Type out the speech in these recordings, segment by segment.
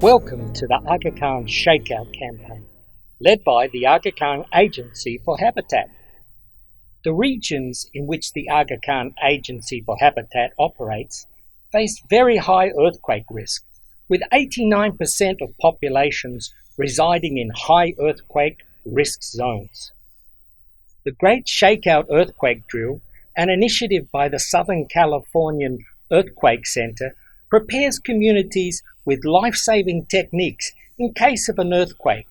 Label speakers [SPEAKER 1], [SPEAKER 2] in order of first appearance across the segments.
[SPEAKER 1] Welcome to the Aga Khan Shakeout campaign, led by the Aga Khan Agency for Habitat. The regions in which the Aga Khan Agency for Habitat operates face very high earthquake risk, with 89% of populations residing in high earthquake risk zones. The Great Shakeout Earthquake Drill, an initiative by the Southern Californian Earthquake Center, prepares communities with life-saving techniques in case of an earthquake.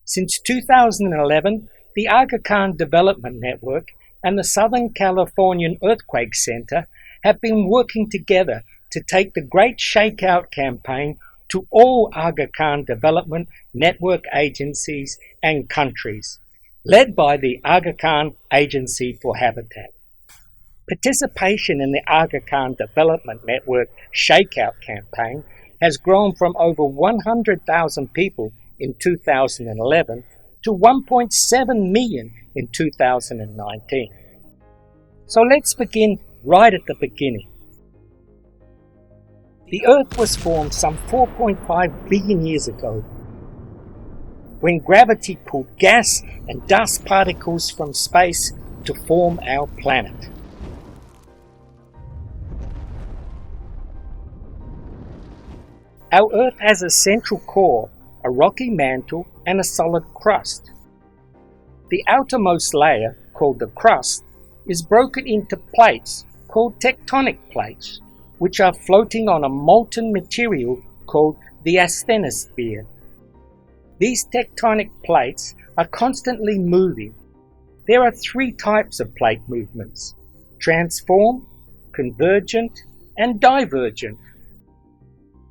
[SPEAKER 1] Since 2011, the Aga Khan Development Network and the Southern Californian Earthquake Center have been working together to take the Great Shakeout campaign to all Aga Khan Development Network agencies and countries, led by the Aga Khan Agency for Habitat. Participation in the Aga Khan Development Network Shakeout campaign has grown from over 100,000 people in 2011 to 1.7 million in 2019. So let's begin right at the beginning. The Earth was formed some 4.5 billion years ago, when gravity pulled gas and dust particles from space to form our planet. Our Earth has a central core, a rocky mantle, and a solid crust. The outermost layer, called the crust, is broken into plates called tectonic plates, which are floating on a molten material called the asthenosphere. These tectonic plates are constantly moving. There are three types of plate movements: transform, convergent, and divergent.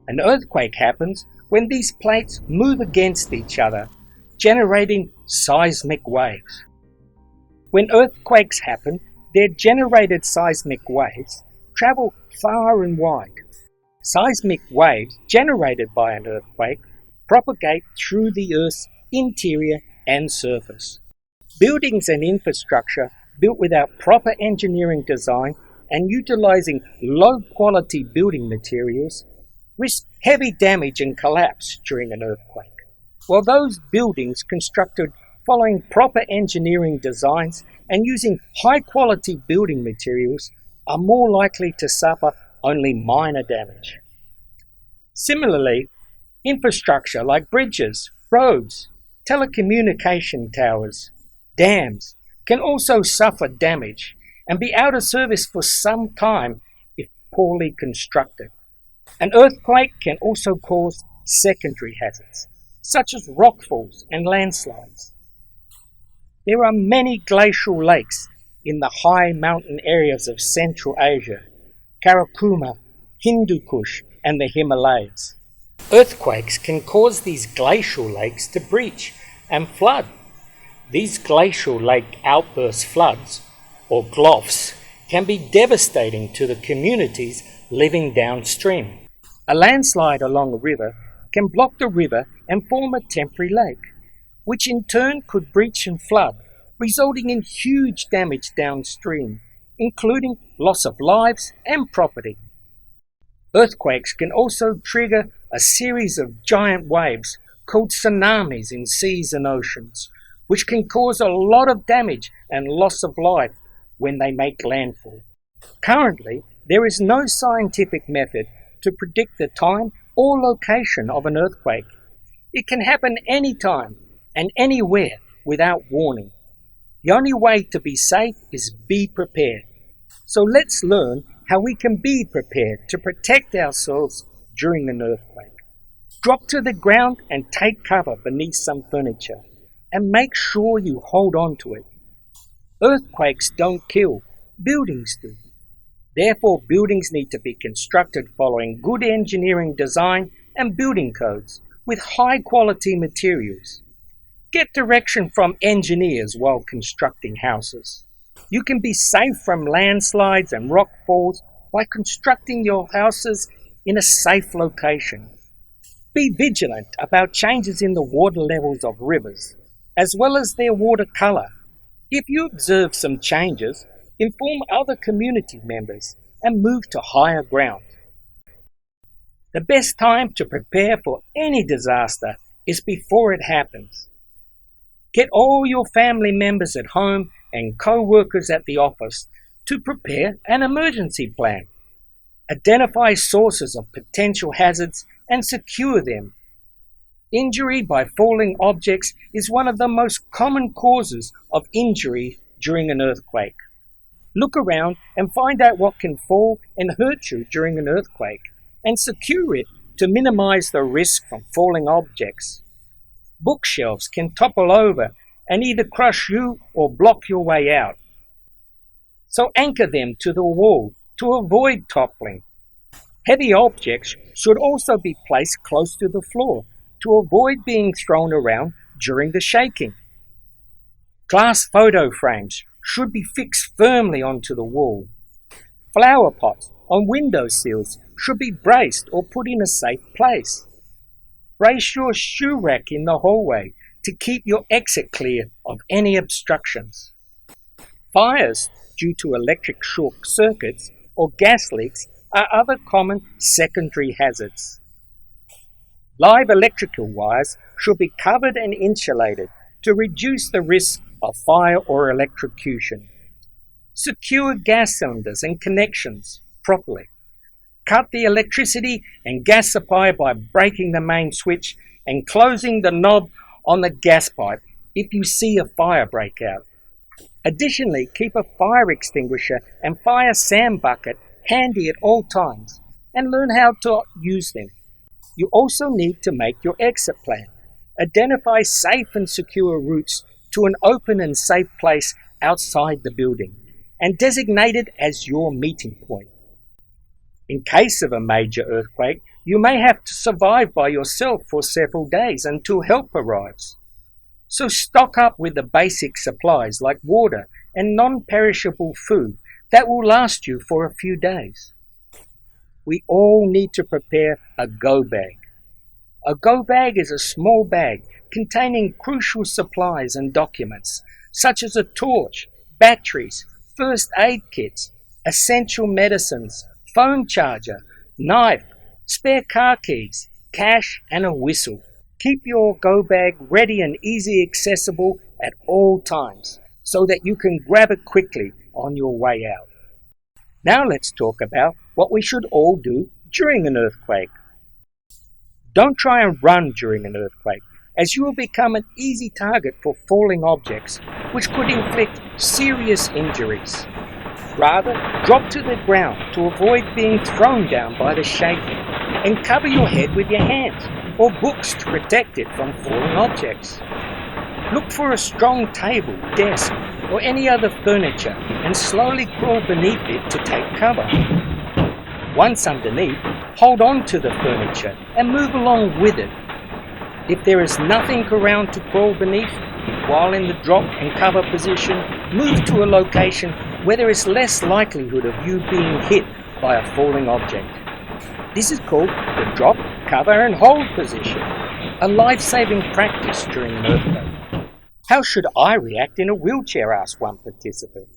[SPEAKER 1] An earthquake happens when these plates move against each other, generating seismic waves. When earthquakes happen, their generated seismic waves travel far and wide. Seismic waves generated by an earthquake propagate through the Earth's interior and surface. Buildings and infrastructure built without proper engineering design and utilizing low-quality building materials risk heavy damage and collapse during an earthquake, while those buildings constructed following proper engineering designs and using high-quality building materials are more likely to suffer only minor damage. Similarly, infrastructure like bridges, roads, telecommunication towers, dams can also suffer damage and be out of service for some time if poorly constructed. An earthquake can also cause secondary hazards, such as rockfalls and landslides. There are many glacial lakes in the high mountain areas of Central Asia, Karakoram, Hindu Kush, and the Himalayas. Earthquakes can cause these glacial lakes to breach and flood. These glacial lake outburst floods, or GLOFs, can be devastating to the communities living downstream. A landslide along a river can block the river and form a temporary lake, which in turn could breach and flood, resulting in huge damage downstream, including loss of lives and property. Earthquakes can also trigger a series of giant waves called tsunamis in seas and oceans, which can cause a lot of damage and loss of life when they make landfall. Currently, there is no scientific method to predict the time or location of an earthquake. It can happen anytime and anywhere without warning. The only way to be safe is be prepared. So let's learn how we can be prepared to protect ourselves during an earthquake. Drop to the ground and take cover beneath some furniture, and make sure you hold on to it. Earthquakes don't kill, buildings do. Therefore, buildings need to be constructed following good engineering design and building codes with high-quality materials. Get direction from engineers while constructing houses. You can be safe from landslides and rock falls by constructing your houses in a safe location. Be vigilant about changes in the water levels of rivers, as well as their water color. If you observe some changes, inform other community members and move to higher ground. The best time to prepare for any disaster is before it happens. Get all your family members at home and co-workers at the office to prepare an emergency plan. Identify sources of potential hazards and secure them. Injury by falling objects is one of the most common causes of injury during an earthquake. Look around and find out what can fall and hurt you during an earthquake, and secure it to minimize the risk from falling objects. Bookshelves can topple over and either crush you or block your way out. So anchor them to the wall to avoid toppling. Heavy objects should also be placed close to the floor to avoid being thrown around during the shaking. Glass photo frames should be fixed firmly onto the wall. Flower pots on window sills should be braced or put in a safe place. Brace your shoe rack in the hallway to keep your exit clear of any obstructions. Fires due to electric short circuits or gas leaks are other common secondary hazards. Live electrical wires should be covered and insulated to reduce the risk of fire or electrocution. Secure gas cylinders and connections properly. Cut the electricity and gas supply by breaking the main switch and closing the knob on the gas pipe if you see a fire break out. Additionally, keep a fire extinguisher and fire sand bucket handy at all times and learn how to use them. You also need to make your exit plan. Identify safe and secure routes to an open and safe place outside the building and designate it as your meeting point. In case of a major earthquake, you may have to survive by yourself for several days until help arrives. So stock up with the basic supplies like water and non-perishable food that will last you for a few days. We all need to prepare a go bag. A go bag is a small bag containing crucial supplies and documents such as a torch, batteries, first aid kits, essential medicines, phone charger, knife, spare car keys, cash and a whistle. Keep your go bag ready and easy accessible at all times so that you can grab it quickly on your way out. Now let's talk about what we should all do during an earthquake. Don't try and run during an earthquake, as you will become an easy target for falling objects, which could inflict serious injuries. Rather, drop to the ground to avoid being thrown down by the shaking, and cover your head with your hands or books to protect it from falling objects. Look for a strong table, desk, or any other furniture and slowly crawl beneath it to take cover. Once underneath, hold on to the furniture and move along with it. If there is nothing around to crawl beneath, while in the drop and cover position, move to a location where there is less likelihood of you being hit by a falling object. This is called the drop, cover and hold position, a life-saving practice during an earthquake. How should I react in a wheelchair? Asked one participant.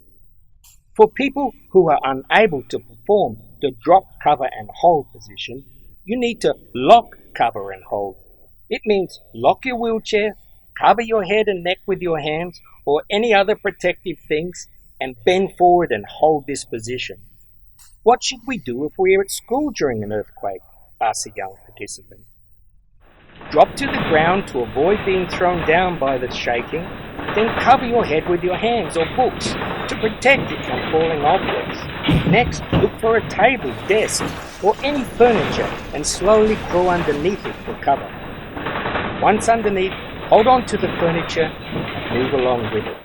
[SPEAKER 1] For people who are unable to perform the drop, cover and hold position, you need to lock, cover and hold. It means lock your wheelchair, cover your head and neck with your hands or any other protective things, and bend forward and hold this position. What should we do if we are at school during an earthquake? Asked a young participant. Drop to the ground to avoid being thrown down by the shaking, then cover your head with your hands or books to protect it from falling objects. Next, look for a table, desk, or any furniture and slowly crawl underneath it for cover. Once underneath, hold on to the furniture and move along with it.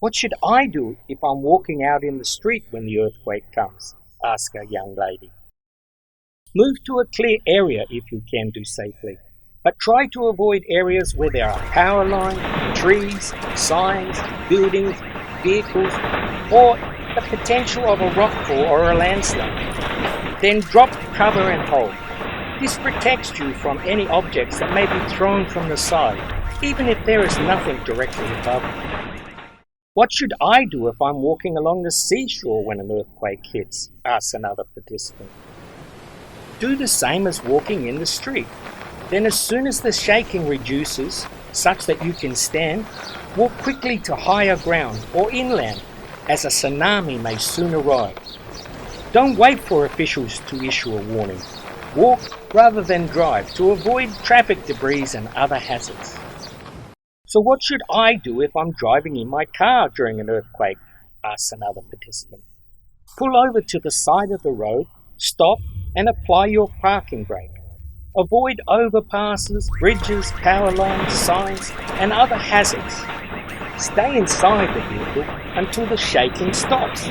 [SPEAKER 1] What should I do if I'm walking out in the street when the earthquake comes? Asked a young lady. Move to a clear area if you can do safely, but try to avoid areas where there are power lines, trees, signs, buildings, vehicles, or the potential of a rockfall or a landslide. Then drop, cover and hold. This protects you from any objects that may be thrown from the side, even if there is nothing directly above you. What should I do if I'm walking along the seashore when an earthquake hits? Asked another participant. Do the same as walking in the street. Then as soon as the shaking reduces, such that you can stand, walk quickly to higher ground or inland, as a tsunami may soon arrive. Don't wait for officials to issue a warning. Walk rather than drive to avoid traffic debris and other hazards. So what should I do if I'm driving in my car during an earthquake? Asks another participant. Pull over to the side of the road, stop and apply your parking brake. Avoid overpasses, bridges, power lines, signs and other hazards. Stay inside the vehicle until the shaking stops.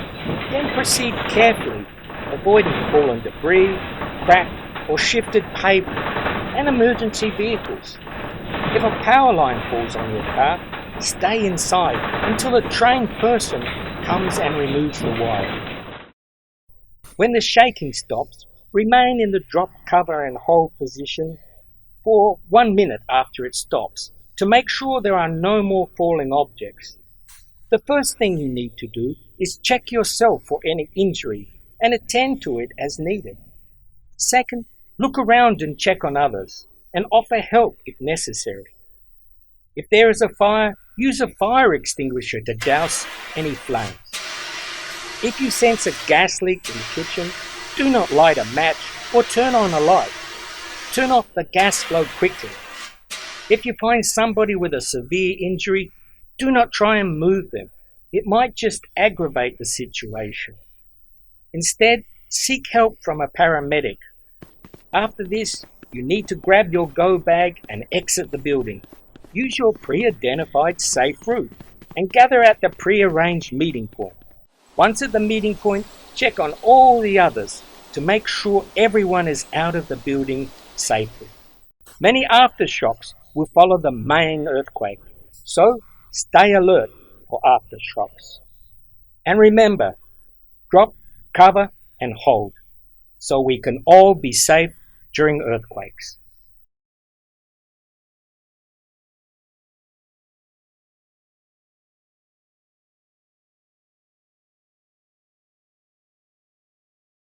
[SPEAKER 1] Then proceed carefully, avoiding fallen debris, cracked or shifted pavement and emergency vehicles. If a power line falls on your car, stay inside until a trained person comes and removes the wire. When the shaking stops, remain in the drop, cover and hold position for 1 minute after it stops to make sure there are no more falling objects. The first thing you need to do is check yourself for any injury and attend to it as needed. Second, look around and check on others and offer help if necessary. If there is a fire, use a fire extinguisher to douse any flames. If you sense a gas leak in the kitchen, do not light a match or turn on a light. Turn off the gas flow quickly. If you find somebody with a severe injury, do not try and move them. It might just aggravate the situation. Instead, seek help from a paramedic. After this, you need to grab your go bag and exit the building. Use your pre-identified safe route and gather at the pre-arranged meeting point. Once at the meeting point, check on all the others to make sure everyone is out of the building safely. Many aftershocks will follow the main earthquake, so stay alert for aftershocks. And remember, drop, cover and hold so we can all be safe during earthquakes.